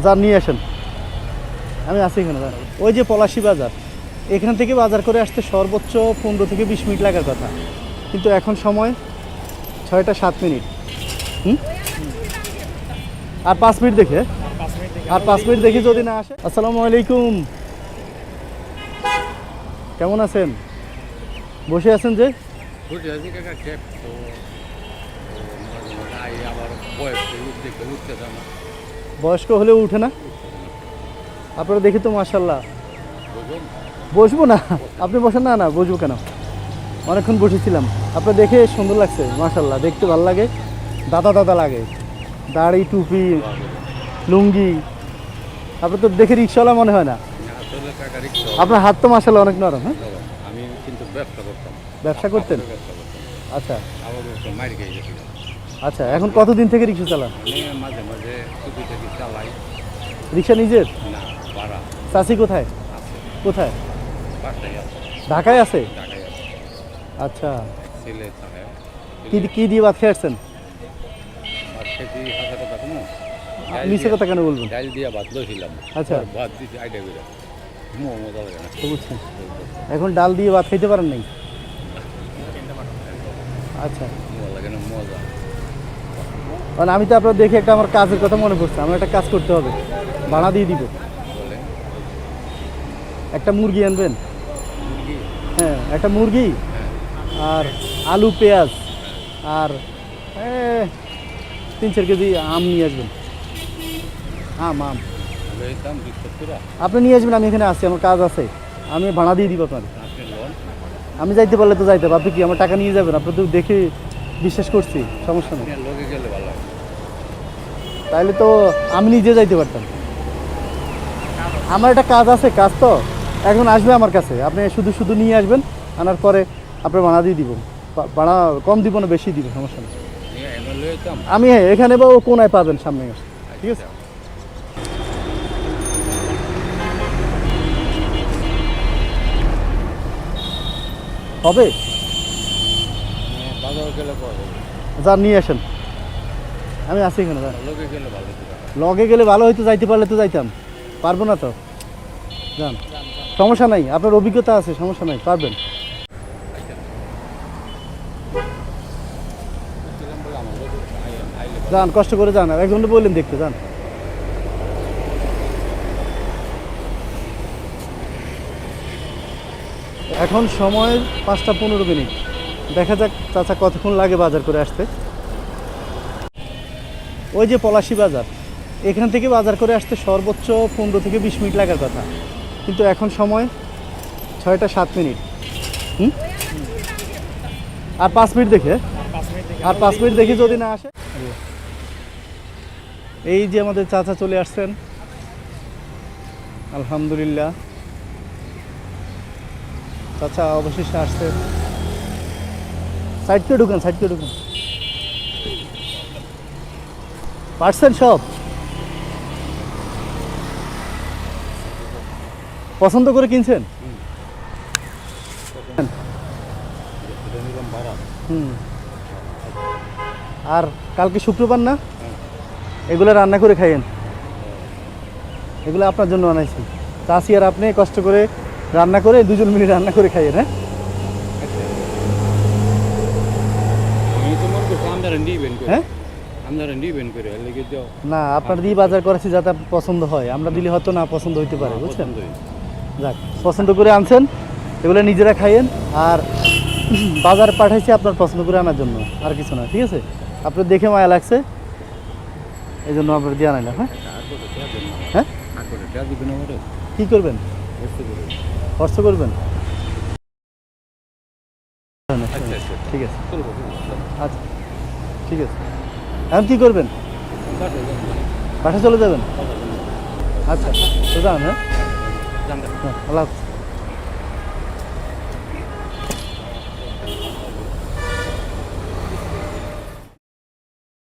যান নিয়ে আসেন, আমি আছি এখানে। ওই যে পলাশী বাজার, এখান থেকে বাজার করে আসতে সর্বোচ্চ 15 থেকে 20 মিনিট লাগার কথা, কিন্তু এখন সময় 6টা 7 মিনিট। হুম, আর 5 মিনিট দেখে, আর 5 মিনিট দেখে যদি না আসে। আসসালামু আলাইকুম, কেমন আছেন? বসে আছেন যে? ঘুরতে যাচ্ছি কাকা ক্যাব তো আই আবার বয়স দেখতে উঠতে না বয়স্ক হলেও উঠে না আপনারা দেখি তো, মাশাল্লাহ। বুঝুন বসবো না, আপনি বসেন না, না বসবো কেন, অনেকক্ষণ বসেছিলাম। আপনার দেখে সুন্দর লাগছে, মাশাল্লাহ, দেখতে ভালো লাগে, দাদা দাদা লাগে, দাড়ি টুপি লুঙ্গি। আপনার তো দেখে রিক্সাওয়ালা মনে হয় না। আসলে কাকা রিক্সা আপনার হাত তো মাশাল্লাহ অনেক নরম। হ্যাঁ, আমি কিন্তু ব্যবসা করতাম। ব্যবসা করতেন? ব্যবসা করতাম, আচ্ছা আবার মার খেয়ে গেছিলাম। আচ্ছা, এখন কতদিন থেকে রিক্সা চালান? আমি মাঝে মাঝে টুপি টুপি চালাই। রিক্সা নিজের? না, ভাড়া চাচি কোথায়? আছে, কোথায়? বাসায় আছে, ঢাকায় আছে? ঢাকায় আছে, আচ্ছা, ছেলে থাকে। কি দিয়ে ভাত খেয়ে আসছেন? আর খেতে হাজার টাকা কমো মিছে কথা কেন বলবেন? ডাইল দিয়া ভাত লইছিলাম। আচ্ছা। ভাত দিতে আইডিয়া করে মজা লাগে না। তো বুঝছেন, এখন ডাল দিয়ে ভাত খাইতে পারেন নাই? আচ্ছা, মজা লাগে না, মজা। মানে আমি তো আপনার দেখে একটা আমার কাজের কথা মনে পড়ছে, আমার একটা কাজ করতে হবে, ভাড়া দিয়ে দিব। বলে একটা মুরগি আনবেন। মুরগি, হ্যাঁ, একটা মুরগি হ্যাঁ আর আলু পেঁয়াজ আর 3-4 কেজি আম নিয়ে আসবেন। আম আম লইতাম 270 আপনি নিয়ে আসবেন, আমি এখানে আছি, আমার কাজ আছে, আমি ভাড়া দিয়ে দিব আপনার। আপনি লোন আমি যাইতে পারলে তো যাইতে হবে, আপনি কি আমার টাকা নিয়ে যাবেন? আপনি তো দেখে বিশ্বাস করছি, সমস্যা নেই। আপনি লোকে গেলে ভালো হয়। তাইলে তো আমি নিজে যাইতে পারতাম। আমার একটা কাজ আছে, কাজ তো এখন আসবে আমার কাছে, আপনি শুধু শুধু নিয়ে আসবেন, আনার পরে আপনার ভাড়া দিয়ে দিব। ভাড়া কম দিব না, বেশি দিব, সমস্যা নেই। নিয়ে এনে লইতাম। আমি এখানে বা ও কোনায় পাবেন, সামনে আসে, ঠিক আছে? হবে, বাজার গেলে পাওয়া যাবে। যান নিয়ে আসেন, আমি আছি এখানে। যান, লোকে গেলে ভালো হতো। লগে গেলে ভালো হইতো, যাইতে পারলে তো যাইতাম, পারবো না তো। যান, সমস্যা নাই, আপনার অভিজ্ঞতা আছে, সমস্যা নাই, পারবেন। আমার লোকে আইলে যান, কষ্ট করে যান, আর একজনকে বললেন দেখতে, যান। এখন সময় 5টা 15 মিনিট, দেখা যাক চাচা কতক্ষণ লাগে বাজার করে আসতে। ওই যে পলাশী বাজার, এখান থেকে বাজার করে আসতে সর্বোচ্চ 15 থেকে 20 মিনিট লাগার কথা, কিন্তু এখন সময় 6টা 7 মিনিট। হুম, আর 5 মিনিট দেখে, আর 5 মিনিট দেখে যদি না আসে। এই যে আমাদের চাচা চলে আসছেন, আলহামদুলিল্লাহ, চাচা অবশেষে আসছে। সাইড করে ঢুকেন, সাইড করে ঢুকেন। পারছেন সব? পছন্দ করে কিনছেন? নিলাম ভাড়া। হুম, আর কালকে শুক্রবার না, এগুলো রান্না করে খাইয়েন, এগুলো আপনার জন্য আনাইছি। চাষি আর আপনি কষ্ট করে রান্না করে, দুজন মিলে রান্না করে খাইয়েন। হ্যাঁ, আমি তো মনে করছি আপনারা নিবেন করে। হ্যাঁ, আপনারা নিবেন করে লেগে যাও। না, আপনার দিয়ে বাজার করেছি যাতে আপনার পছন্দ হয়, আমরা দিলে হয়তো না পছন্দ হইতে পারে, বুঝছেন? যাক, পছন্দ করে আনছেন, এগুলো নিজেরা খাইয়েন, আর বাজার পাঠাইছি আপনার পছন্দ করে আনার জন্য, আর কিছু না, ঠিক আছে? আপনার দেখে মায়া লাগছে, এই জন্য আপনার দিয়ে আনাইলাম। হ্যাঁ, হ্যাঁ, কী করবেন? খরচ করবেন? ঠিক আছে, আচ্ছা, ঠিক আছে। এখন কী করবেন? বাসা চলে যাবেন? আচ্ছা, তো যান। হ্যাঁ, আল্লাহ হাফেজ।